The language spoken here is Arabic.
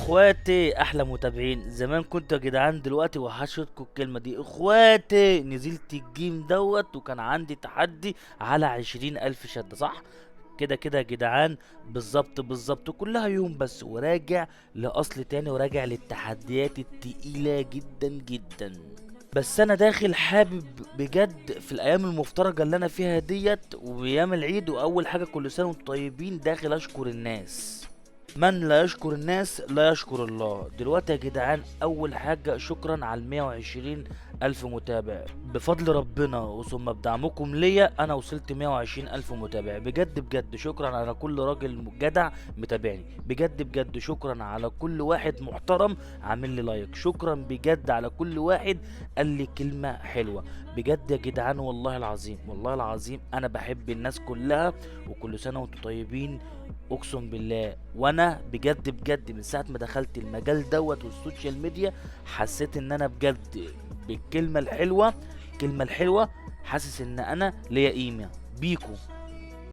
اخواتي احلى متابعين زمان كنتوا يا جدعان، دلوقتي وحشتكم الكلمه دي. اخواتي نزلت الجيم وكان عندي تحدي على 20,000 شده، صح كده كده يا جدعان؟ بالظبط كلها يوم بس، وراجع لاصل تاني، وراجع للتحديات التقيله جدا جدا. بس انا داخل حابب بجد في الايام المفترجه اللي انا فيها ديت، وايام العيد، واول حاجه كل سنه وانتم طيبين، داخل اشكر الناس. من لا يشكر الناس لا يشكر الله. دلوقتي يا جدعان، اول حاجة شكرا على 120 الف متابع. بفضل ربنا وثم بدعمكم ليا انا وصلت 120 الف متابع. بجد بجد شكرا على كل راجل جدع متابعني. بجد بجد شكرا على كل واحد محترم عامل لي لايك. شكرا بجد على كل واحد قال لي كلمة حلوة. بجد يا جدعان، والله العظيم والله العظيم انا بحب الناس كلها، وكل سنة وانتم طيبين. اقسم بالله، وانا بجد بجد من ساعه ما دخلت المجال والسوشيال ميديا، حسيت ان انا بجد بالكلمه الحلوه، الكلمه الحلوه، حاسس ان انا ليا قيمه بيكو.